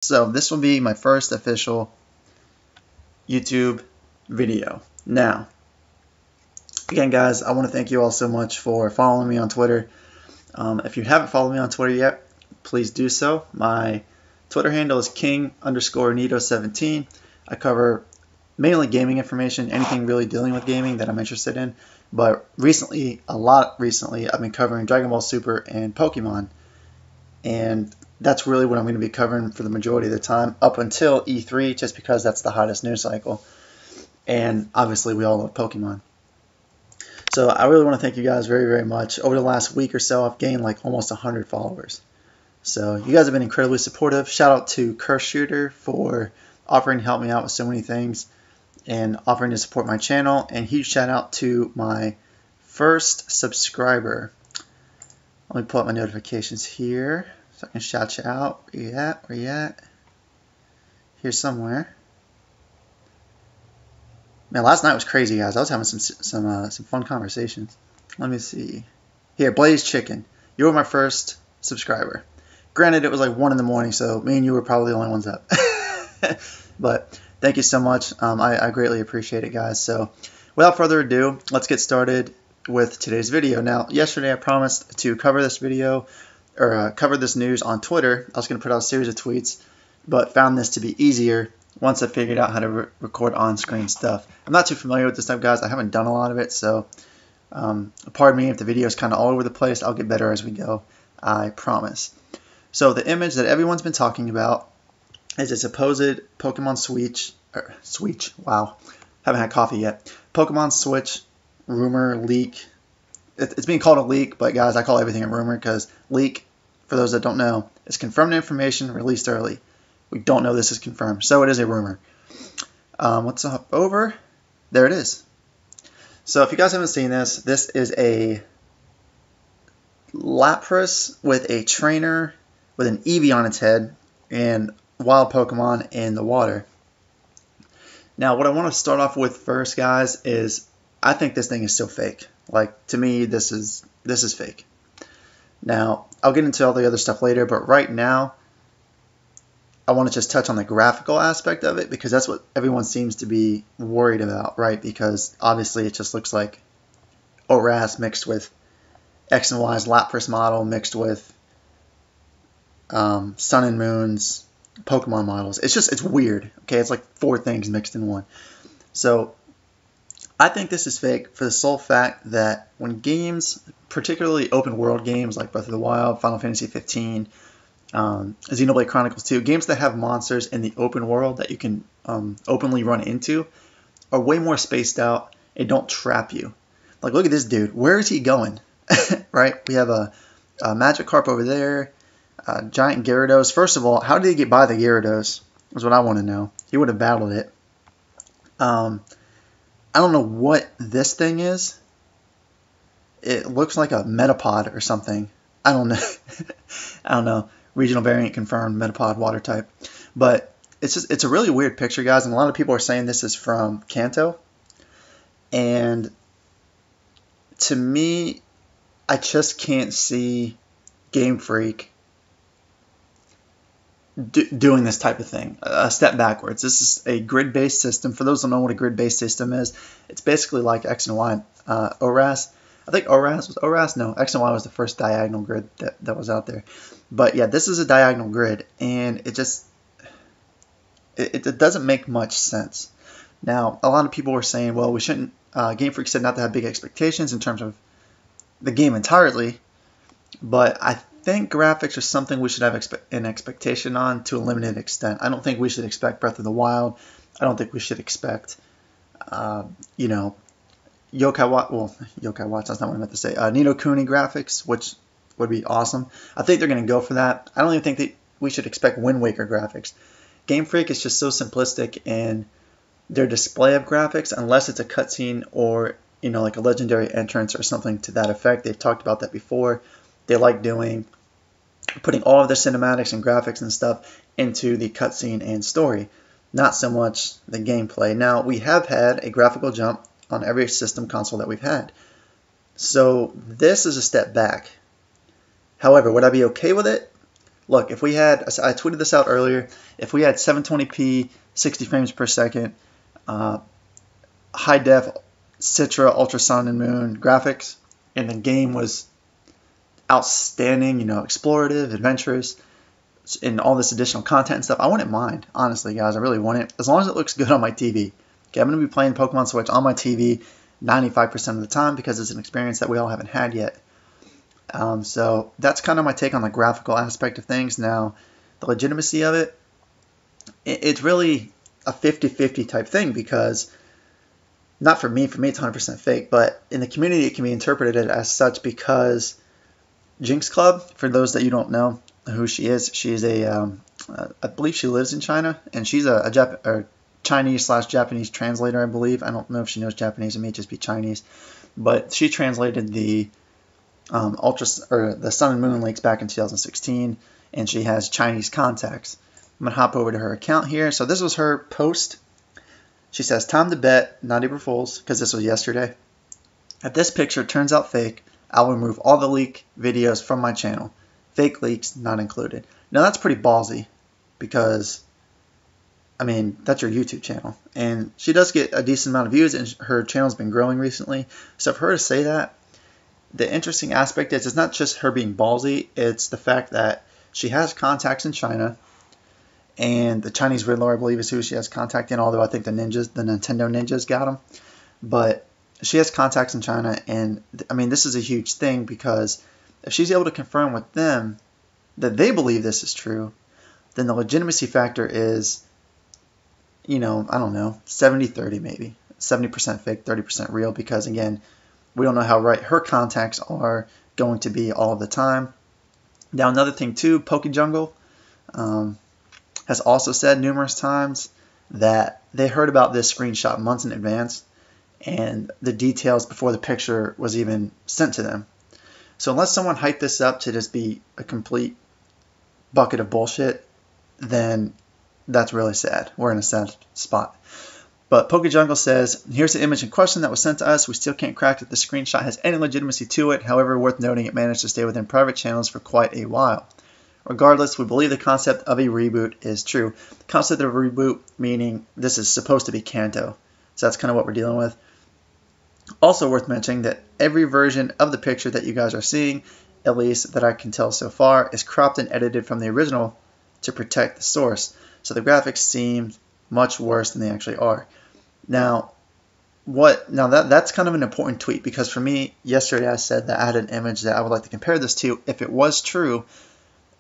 So this will be my first official YouTube video. Now, again guys, I want to thank you all so much for following me on Twitter. If you haven't followed me on Twitter yet, please do so. My Twitter handle is king_nito17. I cover mainly gaming information, anything really dealing with gaming that I'm interested in. But recently, I've been covering Dragon Ball Super and Pokemon. And that's really what I'm going to be covering for the majority of the time up until E3, just because that's the hottest news cycle. And obviously we all love Pokemon. So I really want to thank you guys very, very much. Over the last week or so, I've gained like almost 100 followers. So you guys have been incredibly supportive. Shout out to Curse Shooter for offering to help me out with so many things and offering to support my channel. And huge shout out to my first subscriber. Let me pull up my notifications here so I can shout you out. Where you at? Where you at? Here somewhere. Man, last night was crazy, guys. I was having some fun conversations. Let me see. Here, Blaze Chicken. You were my first subscriber. Granted, it was like 1 in the morning, so me and you were probably the only ones up. But thank you so much. I greatly appreciate it, guys. So without further ado, let's get started with today's video. Now, yesterday I promised to cover this video, or cover this news on Twitter. I was going to put out a series of tweets, but found this to be easier once I figured out how to record on-screen stuff. I'm not too familiar with this stuff, guys. I haven't done a lot of it, so pardon me if the video is kind of all over the place. I'll get better as we go, I promise. So the image that everyone's been talking about is a supposed Pokemon Switch. Wow, haven't had coffee yet. Pokemon Switch rumor leak. It's being called a leak, but guys, I call everything a rumor because leak, for those that don't know, is confirmed information released early. We don't know this is confirmed, so it is a rumor. What's up over? There it is. So if you guys haven't seen this, this is a Lapras with a trainer with an Eevee on its head and wild Pokemon in the water. Now, what I want to start off with first, guys, is I think this thing is still fake. Like, to me, this is fake. Now, I'll get into all the other stuff later, but right now, I want to just touch on the graphical aspect of it because that's what everyone seems to be worried about, right? Because obviously it just looks like ORAS mixed with X and Y's Lapras model mixed with Sun and Moon's Pokemon models. It's weird, okay? It's like 4 things mixed in one. So I think this is fake for the sole fact that when games, particularly open world games like Breath of the Wild, Final Fantasy 15, Xenoblade Chronicles 2, games that have monsters in the open world that you can openly run into are way more spaced out and don't trap you. Like, look at this dude. Where is he going? Right? We have a Magikarp over there, giant Gyarados. First of all, how did he get by the Gyarados? Is what I want to know. He would have battled it. I don't know what this thing is. It looks like a Metapod or something. I don't know. I don't know. Regional variant confirmed, Metapod, water type. But it's a really weird picture, guys, and a lot of people are saying this is from Kanto. And to me, I just can't see Game Freak doing this type of thing, a step backwards. This is a grid-based system. For those who don't know what a grid-based system is, it's basically like X and Y. ORAS. I think ORAS? No, X and Y was the first diagonal grid that was out there. But yeah, this is a diagonal grid, and it doesn't make much sense. Now, a lot of people were saying, well, we shouldn't, Game Freak said not to have big expectations in terms of the game entirely, but I think graphics are something we should have an expectation on to a limited extent. I don't think we should expect Breath of the Wild. I don't think we should expect, Yokai Watch, that's not what I meant to say. Ni no Kuni graphics, which would be awesome. I think they're going to go for that. I don't even think that we should expect Wind Waker graphics. Game Freak is just so simplistic in their display of graphics, unless it's a cutscene or, like a legendary entrance or something to that effect. They've talked about that before. They like putting all of their cinematics and graphics and stuff into the cutscene and story, not so much the gameplay. Now, we have had a graphical jump on every system console that we've had. So this is a step back. However, would I be okay with it? look, if we had, I tweeted this out earlier, if we had 720p, 60 frames per second, high def Citra Ultra Sun and Moon graphics, and the game was outstanding, explorative, adventurous, and all this additional content and stuff, I wouldn't mind, honestly, guys. I really wouldn't, as long as it looks good on my TV. Okay, I'm going to be playing Pokemon Switch on my TV 95% of the time because it's an experience that we all haven't had yet. So that's kind of my take on the graphical aspect of things. Now, the legitimacy of it, it's really a 50-50 type thing because, not for me it's 100% fake, but in the community it can be interpreted as such because Jinx Club, for those that you don't know who she is a, I believe she lives in China, and she's a Chinese/Japanese translator, I believe. I don't know if she knows Japanese, it may just be Chinese, but she translated the the Sun and Moon leaks back in 2016, and she has Chinese contacts. I'm gonna hop over to her account here. So this was her post. She says, "Time to bet, not April Fools," because this was yesterday. "If this picture turns out fake, I'll remove all the leak videos from my channel. Fake leaks not included." Now that's pretty ballsy because, I mean, that's your YouTube channel. And she does get a decent amount of views, and her channel's been growing recently. So for her to say that, the interesting aspect is it's not just her being ballsy, it's the fact that she has contacts in China, and the Chinese Riddler, I believe, is who she has contact in, although I think the Nintendo Ninjas got them. But she has contacts in China, and I mean, this is a huge thing because if she's able to confirm with them that they believe this is true, then the legitimacy factor is, I don't know, 70-30 maybe. 70% fake, 30% real, because again, we don't know how right her contacts are going to be all the time. Now, another thing too, PokeJungle has also said numerous times that they heard about this screenshot months in advance and the details before the picture was even sent to them. So unless someone hyped this up to just be a complete bucket of bullshit, then that's really sad. We're in a sad spot. But PokeJungle says, "Here's the image in question that was sent to us. We still can't crack that the screenshot has any legitimacy to it. However, worth noting, it managed to stay within private channels for quite a while. Regardless, we believe the concept of a reboot is true." The concept of a reboot meaning this is supposed to be Kanto. So that's kind of what we're dealing with. Also worth mentioning that every version of the picture that you guys are seeing, at least that I can tell so far, is cropped and edited from the original to protect the source. So the graphics seem much worse than they actually are. Now, that's kind of an important tweet because for me, yesterday I said that I had an image that I would like to compare this to if it was true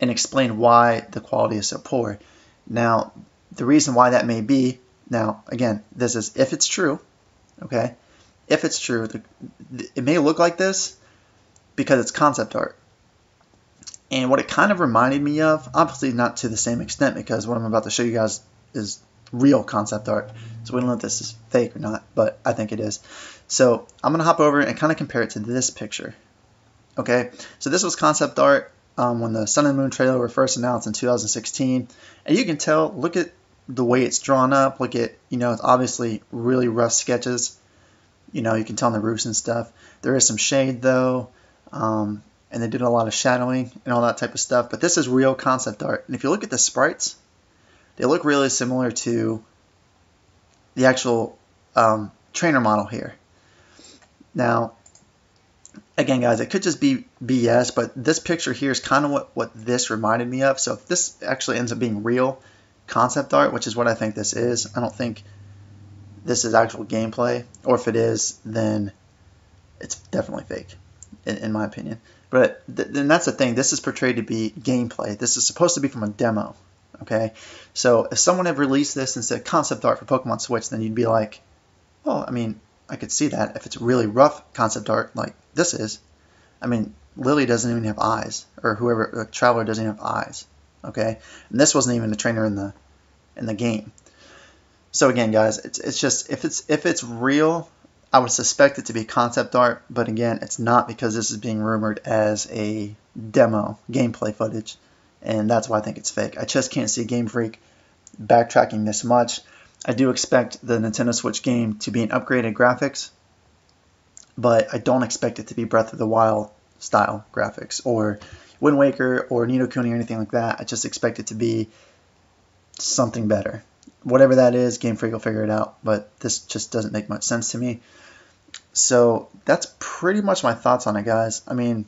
and explain why the quality is so poor. Now, the reason why that may be, now, again, this is if it's true, okay? If it's true, it may look like this because it's concept art. And what it kind of reminded me of, obviously not to the same extent because what I'm about to show you guys is real concept art. So we don't know if this is fake or not, but I think it is. So I'm going to hop over and kind of compare it to this picture. Okay, so this was concept art when the Sun and Moon trailer were first announced in 2016. And you can tell, look at the way it's drawn up. Look at, it's obviously really rough sketches. You can tell on the roofs and stuff. There is some shade though. And they did a lot of shadowing and all that type of stuff. But this is real concept art. And if you look at the sprites, they look really similar to the actual trainer model here. Now, again, guys, it could just be BS, but this picture here is kind of what this reminded me of. So if this actually ends up being real concept art, which is what I think this is, I don't think this is actual gameplay. Or if it is, then it's definitely fake, in my opinion. But then that's the thing. This is portrayed to be gameplay. This is supposed to be from a demo. Okay, so if someone had released this and said concept art for Pokemon Switch, then you'd be like, well, I mean, I could see that if it's really rough concept art like this is. I mean, Lily doesn't even have eyes, or whoever, Traveler doesn't even have eyes. Okay, and this wasn't even the trainer in the game. So again, guys, it's just if it's real, I would suspect it to be concept art, but again, it's not because this is being rumored as a demo gameplay footage. And that's why I think it's fake. I just can't see Game Freak backtracking this much. I do expect the Nintendo Switch game to be an upgraded graphics, but I don't expect it to be Breath of the Wild style graphics or Wind Waker or Ni no Kuni or anything like that. I just expect it to be something better. Whatever that is, Game Freak will figure it out, but this just doesn't make much sense to me. So that's pretty much my thoughts on it, guys. I mean,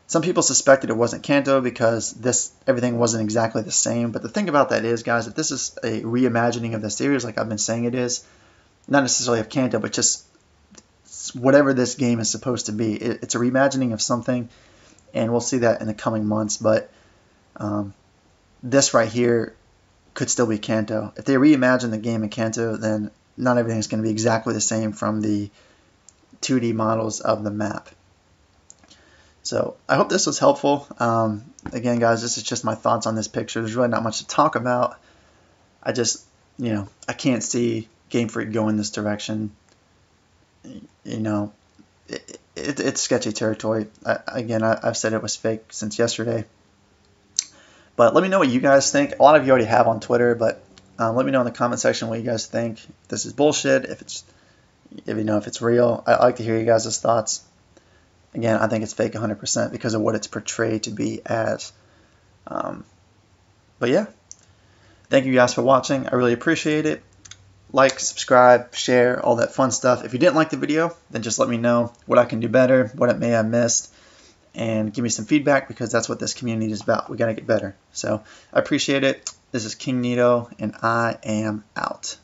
some people suspected it wasn't Kanto because everything wasn't exactly the same. But the thing about that is, guys, if this is a reimagining of the series, like I've been saying it is, not necessarily of Kanto, but just whatever this game is supposed to be. It's a reimagining of something, and we'll see that in the coming months. But this right here could still be Kanto. If they reimagine the game in Kanto, then not everything is going to be exactly the same from the 2D models of the map. So I hope this was helpful. Again, guys, this is just my thoughts on this picture. There's really not much to talk about. I just, I can't see Game Freak going this direction. It's sketchy territory. I've said it was fake since yesterday. But let me know what you guys think. A lot of you already have on Twitter, but let me know in the comment section what you guys think. If this is bullshit, if it's real. I like to hear you guys' thoughts. Again, I think it's fake 100% because of what it's portrayed to be as. But yeah, thank you guys for watching. I really appreciate it. Like, subscribe, share, all that fun stuff. If you didn't like the video, then just let me know what I can do better, what it may have missed, and give me some feedback because that's what this community is about. We got to get better. So I appreciate it. This is King Nito, and I am out.